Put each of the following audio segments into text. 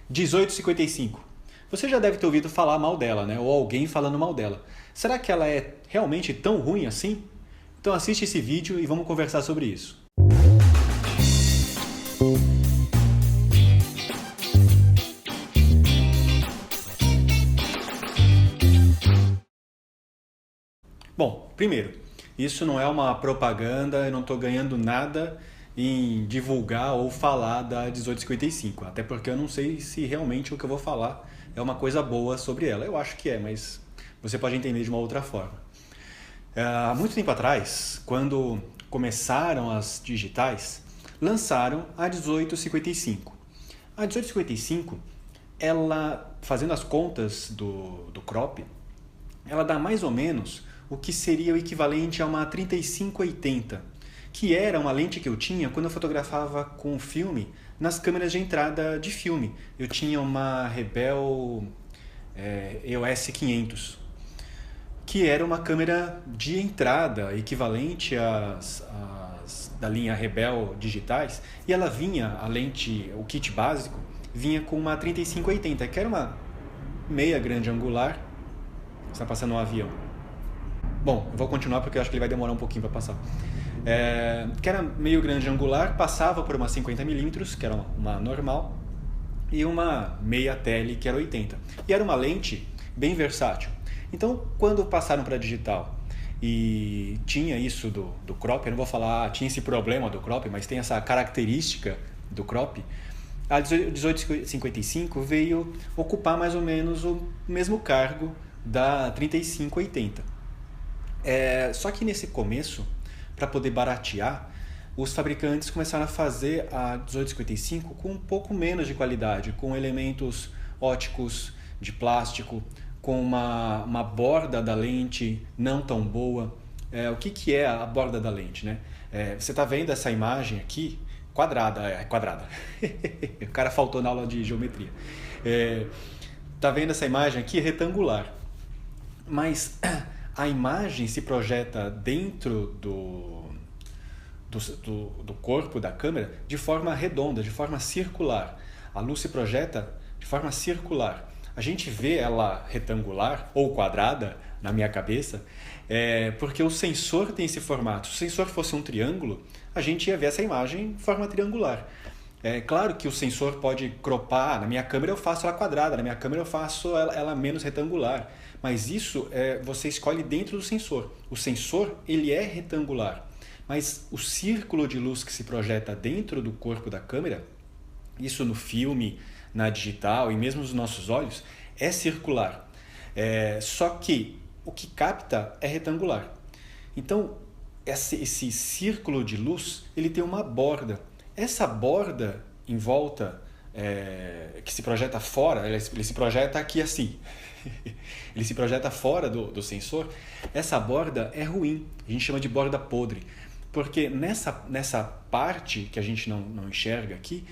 1855. Você já deve ter ouvido falar mal dela, né? Ou alguém falando mal dela. Será que ela é realmente tão ruim assim? Então assiste esse vídeo e vamos conversar sobre isso. Bom, primeiro, isso não é uma propaganda, eu não estou ganhando nada em divulgar ou falar da 1855, até porque eu não sei se realmente o que eu vou falar é uma coisa boa sobre ela. Eu acho que é, mas você pode entender de uma outra forma. Há muito tempo atrás, quando começaram as digitais, lançaram a 1855. A 1855, ela, fazendo as contas do crop, ela dá mais ou menos o que seria o equivalente a uma 3580, que era uma lente que eu tinha quando eu fotografava com filme nas câmeras de entrada de filme. Eu tinha uma Rebel EOS 500, que era uma câmera de entrada equivalente às da linha Rebel digitais, e ela vinha, a lente, o kit básico, vinha com uma 3580, que era uma meia grande angular. Está passando um avião. Bom, eu vou continuar porque eu acho que ele vai demorar um pouquinho para passar. Que era meio grande angular, passava por uma 50mm, que era uma normal, e uma meia tele, que era 80. E era uma lente bem versátil. Então, quando passaram para digital e tinha isso do crop, eu não vou falar, tinha esse problema do crop, mas tem essa característica do crop, a 1855 veio ocupar mais ou menos o mesmo cargo da 3580. Só que nesse começo, para poder baratear, os fabricantes começaram a fazer a 1855 com um pouco menos de qualidade, com elementos óticos de plástico, com uma borda da lente não tão boa. O que é a borda da lente, né? Você está vendo essa imagem aqui, quadrada. O cara faltou na aula de geometria. Tá vendo essa imagem aqui retangular, mas a imagem se projeta dentro do corpo da câmera de forma redonda, de forma circular. A luz se projeta de forma circular. A gente vê ela retangular ou quadrada, na minha cabeça, porque o sensor tem esse formato. Se o sensor fosse um triângulo, a gente ia ver essa imagem em forma triangular. É claro que o sensor pode cropar, na minha câmera eu faço ela quadrada, na minha câmera eu faço ela menos retangular, mas isso você escolhe dentro do sensor. O sensor ele é retangular, mas o círculo de luz que se projeta dentro do corpo da câmera, isso no filme, na digital e mesmo nos nossos olhos, é circular. Só que o que capta é retangular. Então esse círculo de luz ele tem uma borda. Essa borda em volta, que se projeta fora, ele se projeta aqui assim, ele se projeta fora do sensor, essa borda é ruim, a gente chama de borda podre, porque nessa parte que a gente não enxerga aqui,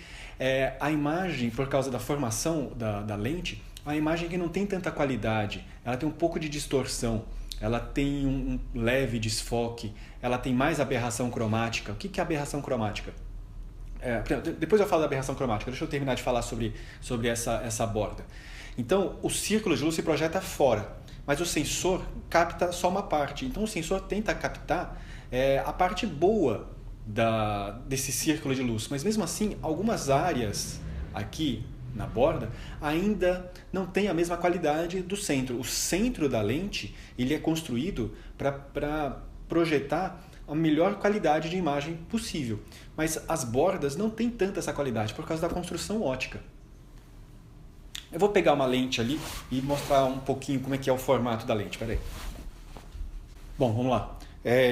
a imagem, por causa da formação da lente, a imagem que não tem tanta qualidade, ela tem um pouco de distorção, ela tem um leve desfoque, ela tem mais aberração cromática. O que é aberração cromática? Depois eu falo da aberração cromática, deixa eu terminar de falar sobre essa borda. Então, o círculo de luz se projeta fora, mas o sensor capta só uma parte. Então, o sensor tenta captar a parte boa desse círculo de luz, mas mesmo assim, algumas áreas aqui na borda ainda não tem a mesma qualidade do centro. O centro da lente ele é construído para projetar a melhor qualidade de imagem possível, mas as bordas não têm tanta essa qualidade por causa da construção ótica. Eu vou pegar uma lente ali e mostrar um pouquinho como é que é o formato da lente. Espera aí. Bom, vamos lá.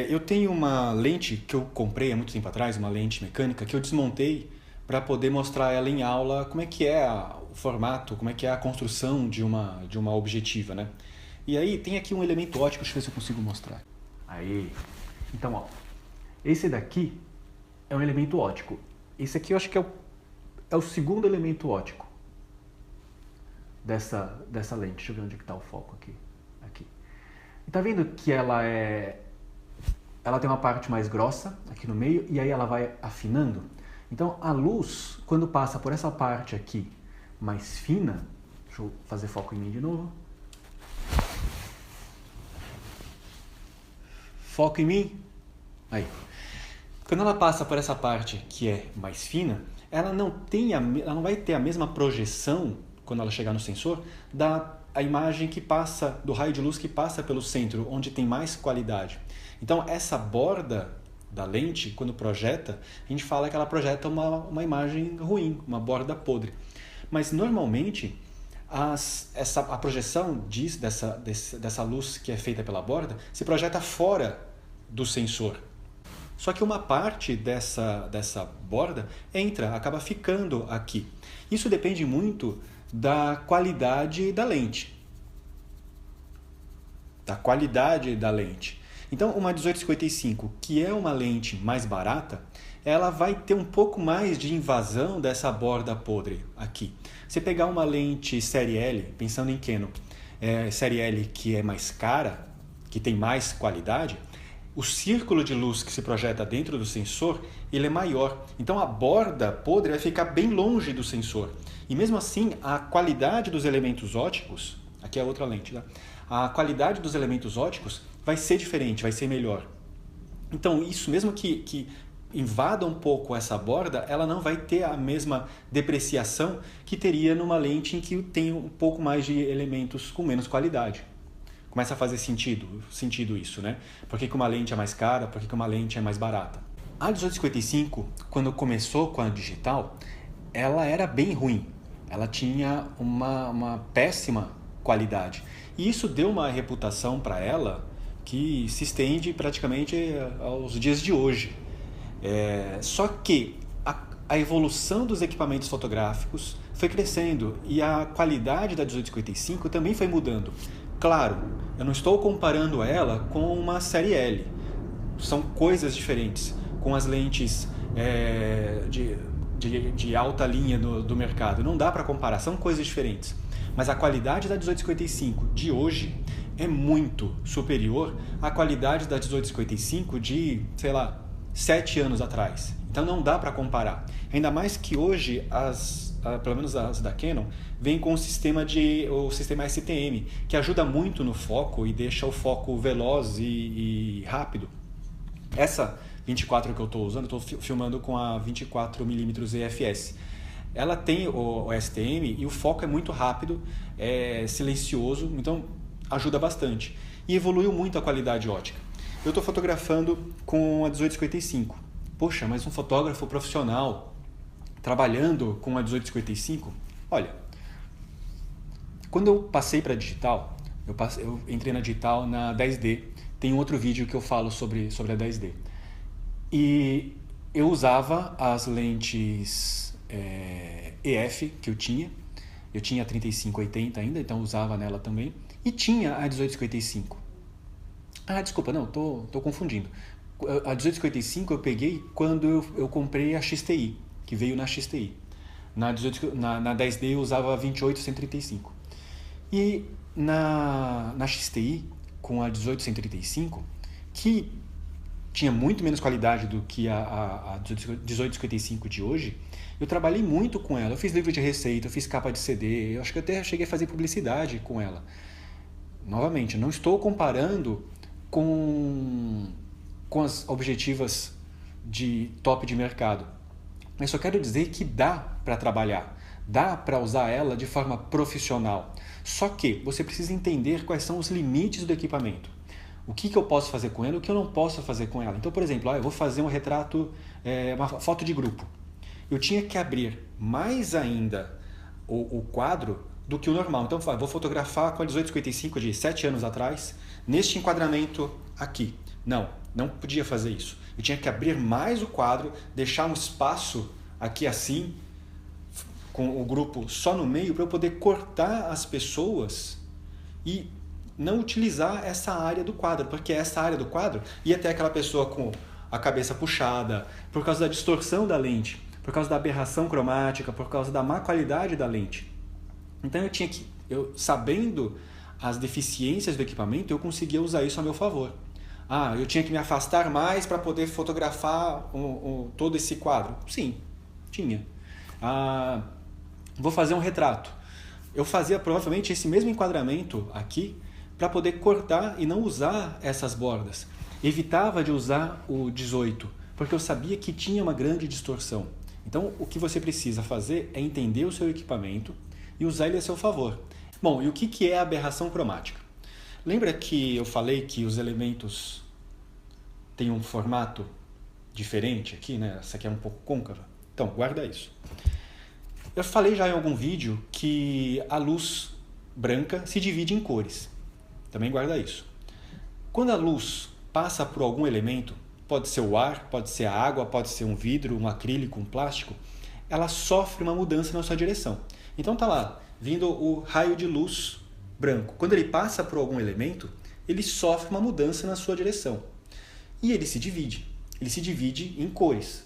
Eu tenho uma lente que eu comprei há muito tempo atrás, uma lente mecânica, que eu desmontei para poder mostrar ela em aula, como é que é o formato, como é que é a construção de uma objetiva, né? E aí tem aqui um elemento ótico, deixa eu ver se eu consigo mostrar. Aí. Então, ó, esse daqui é um elemento ótico. Esse aqui eu acho que é o segundo elemento ótico dessa lente. Deixa eu ver onde está o foco aqui. E tá vendo que ela tem uma parte mais grossa aqui no meio e aí ela vai afinando? Então a luz, quando passa por essa parte aqui mais fina, deixa eu fazer foco em mim de novo. Foco em mim. Aí. Quando ela passa por essa parte que é mais fina, ela não vai ter a mesma projeção, quando ela chegar no sensor, a imagem que passa, do raio de luz que passa pelo centro, onde tem mais qualidade. Então, essa borda da lente, quando projeta, a gente fala que ela projeta uma imagem ruim, uma borda podre. Mas, normalmente, a projeção dessa luz que é feita pela borda se projeta fora do sensor. Só que uma parte dessa borda acaba ficando aqui. Isso depende muito da qualidade da lente. Então, uma 1855, que é uma lente mais barata, ela vai ter um pouco mais de invasão dessa borda podre aqui. Se pegar uma lente série L, pensando em Canon, série L que é mais cara, que tem mais qualidade, o círculo de luz que se projeta dentro do sensor, ele é maior. Então a borda podre vai ficar bem longe do sensor. E mesmo assim, a qualidade dos elementos ópticos, aqui é outra lente, tá? A qualidade dos elementos ópticos vai ser diferente, vai ser melhor. Então isso, mesmo que invada um pouco essa borda, ela não vai ter a mesma depreciação que teria numa lente em que tem um pouco mais de elementos com menos qualidade. Começa a fazer sentido isso, né? Por que uma lente é mais cara, por que uma lente é mais barata? A 1855, quando começou com a digital, ela era bem ruim. Ela tinha uma péssima qualidade. E isso deu uma reputação para ela que se estende praticamente aos dias de hoje. Só que a evolução dos equipamentos fotográficos foi crescendo e a qualidade da 1855 também foi mudando. Claro, eu não estou comparando ela com uma série L. São coisas diferentes. Com as lentes de alta linha do mercado. Não dá para comparar, são coisas diferentes. Mas a qualidade da 1855 de hoje é muito superior à qualidade da 1855 de, 7 anos atrás. Então não dá para comparar. Ainda mais que hoje, pelo menos as da Canon, vem com o sistema STM, que ajuda muito no foco e deixa o foco veloz e rápido. Essa 24 que eu estou usando, estou filmando com a 24mm EFS. Ela tem o STM e o foco é muito rápido, é silencioso, então ajuda bastante. E evoluiu muito a qualidade ótica. Eu estou fotografando com a 1855. Poxa, mas um fotógrafo profissional trabalhando com a 1855? Olha, quando eu passei para digital, eu entrei na digital na 10D. Tem outro vídeo que eu falo sobre a 10D. E eu usava as lentes EF que eu tinha a 3580 ainda, então usava nela também. E tinha a 1855. Ah, desculpa, não, tô confundindo. A 1855 eu peguei quando eu comprei a XTI, que veio na XTI. Na 10D eu usava a 28-135. E na XTI, com a 18-135, que tinha muito menos qualidade do que a 1855 de hoje, eu trabalhei muito com ela. Eu fiz livro de receita, eu fiz capa de CD, eu acho que eu até cheguei a fazer publicidade com ela. Novamente, não estou comparando com as objetivas de top de mercado. Mas só quero dizer que dá para trabalhar, dá para usar ela de forma profissional. Só que você precisa entender quais são os limites do equipamento. O que eu posso fazer com ela e o que eu não posso fazer com ela. Então, por exemplo, eu vou fazer um retrato, uma foto de grupo. Eu tinha que abrir mais ainda o quadro do que o normal. Então, eu vou fotografar com a 1855 de 7 anos atrás, neste enquadramento aqui. Não podia fazer isso. Eu tinha que abrir mais o quadro, deixar um espaço aqui assim, com o grupo só no meio, para eu poder cortar as pessoas e não utilizar essa área do quadro, porque essa área do quadro ia ter aquela pessoa com a cabeça puxada, por causa da distorção da lente, por causa da aberração cromática, por causa da má qualidade da lente. Então sabendo as deficiências do equipamento, eu conseguia usar isso a meu favor. Eu tinha que me afastar mais para poder fotografar todo esse quadro. Sim, tinha. vou fazer um retrato. Eu fazia provavelmente esse mesmo enquadramento aqui para poder cortar e não usar essas bordas. Evitava de usar o 18, porque eu sabia que tinha uma grande distorção. Então, o que você precisa fazer é entender o seu equipamento e usar ele a seu favor. Bom, e o que é aberração cromática? Lembra que eu falei que os elementos têm um formato diferente aqui, né? Essa aqui é um pouco côncava. Então, guarda isso. Eu falei já em algum vídeo que a luz branca se divide em cores. Também guarda isso. Quando a luz passa por algum elemento, pode ser o ar, pode ser a água, pode ser um vidro, um acrílico, um plástico, ela sofre uma mudança na sua direção. Então tá lá, vindo o raio de luz branco. Quando ele passa por algum elemento, ele sofre uma mudança na sua direção. E ele se divide. Ele se divide em cores.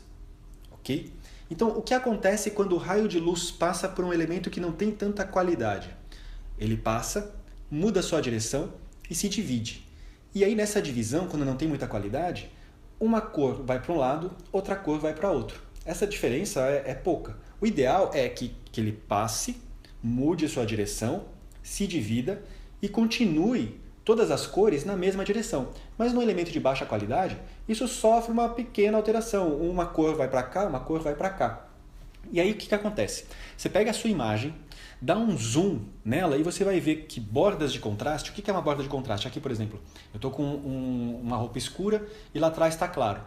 Ok? Então, o que acontece quando o raio de luz passa por um elemento que não tem tanta qualidade? Ele passa, muda a sua direção e se divide. E aí, nessa divisão, quando não tem muita qualidade, uma cor vai para um lado, outra cor vai para outro. Essa diferença é pouca. O ideal é que ele passe, mude a sua direção, se divida e continue todas as cores na mesma direção. Mas no elemento de baixa qualidade, isso sofre uma pequena alteração. Uma cor vai para cá, uma cor vai para cá. E aí o que acontece? Você pega a sua imagem, dá um zoom nela e você vai ver que bordas de contraste... O que é uma borda de contraste? Aqui, por exemplo, eu estou com uma roupa escura e lá atrás está claro.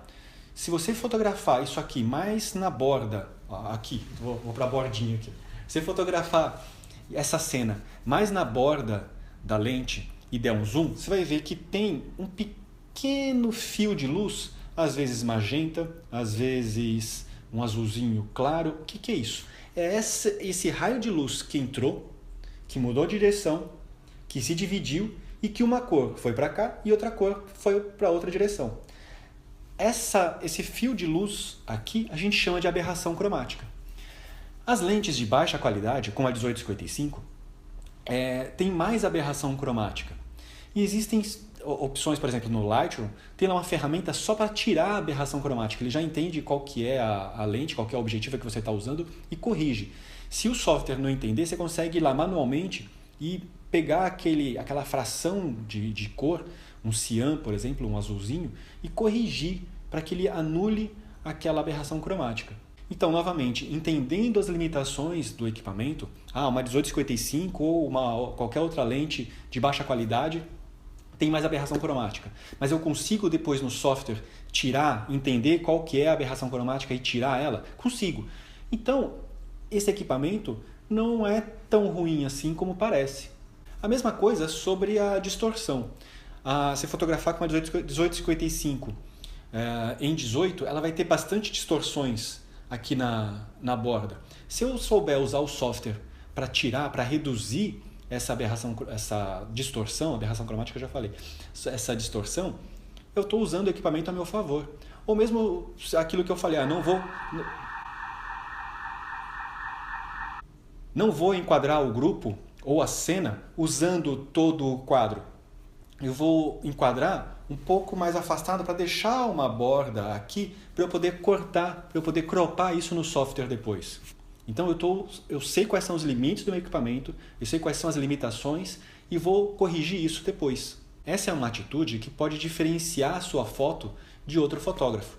Se você fotografar isso aqui mais na borda... Aqui, vou para a bordinha aqui. Se você fotografar essa cena mais na borda da lente e der um zoom, você vai ver que tem um pequeno fio de luz, às vezes magenta, às vezes um azulzinho claro. O que é isso? É esse raio de luz que entrou, que mudou de direção, que se dividiu e que uma cor foi para cá e outra cor foi para outra direção. Esse fio de luz aqui a gente chama de aberração cromática. As lentes de baixa qualidade, como a 1855, tem mais aberração cromática. E existem opções, por exemplo, no Lightroom, tem lá uma ferramenta só para tirar a aberração cromática. Ele já entende qual que é a lente, qual que é o objetivo que você está usando e corrige. Se o software não entender, você consegue ir lá manualmente e pegar aquela fração de cor, um cian, por exemplo, um azulzinho, e corrigir para que ele anule aquela aberração cromática. Então, novamente, entendendo as limitações do equipamento, uma 1855 ou qualquer outra lente de baixa qualidade tem mais aberração cromática. Mas eu consigo depois no software entender qual que é a aberração cromática e tirar ela? Consigo. Então, esse equipamento não é tão ruim assim como parece. A mesma coisa sobre a distorção. Se fotografar com uma 1855 em 18, ela vai ter bastante distorções aqui na borda. Se eu souber usar o software para tirar, para reduzir essa distorção, aberração cromática eu já falei, essa distorção, eu estou usando o equipamento a meu favor. Ou mesmo aquilo que eu falei, não vou enquadrar o grupo ou a cena usando todo o quadro. Eu vou enquadrar um pouco mais afastado para deixar uma borda aqui para eu poder cortar, para eu poder cropar isso no software depois. Então eu sei quais são os limites do meu equipamento, eu sei quais são as limitações e vou corrigir isso depois. Essa é uma atitude que pode diferenciar a sua foto de outro fotógrafo.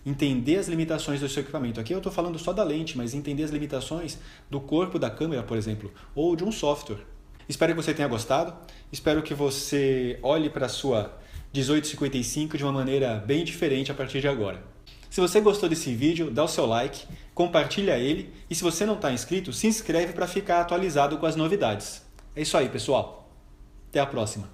Entender as limitações do seu equipamento. Aqui eu estou falando só da lente, mas entender as limitações do corpo da câmera, por exemplo, ou de um software. Espero que você tenha gostado, espero que você olhe para a sua 1855 de uma maneira bem diferente a partir de agora. Se você gostou desse vídeo, dá o seu like, compartilha ele e se você não está inscrito, se inscreve para ficar atualizado com as novidades. É isso aí, pessoal. Até a próxima.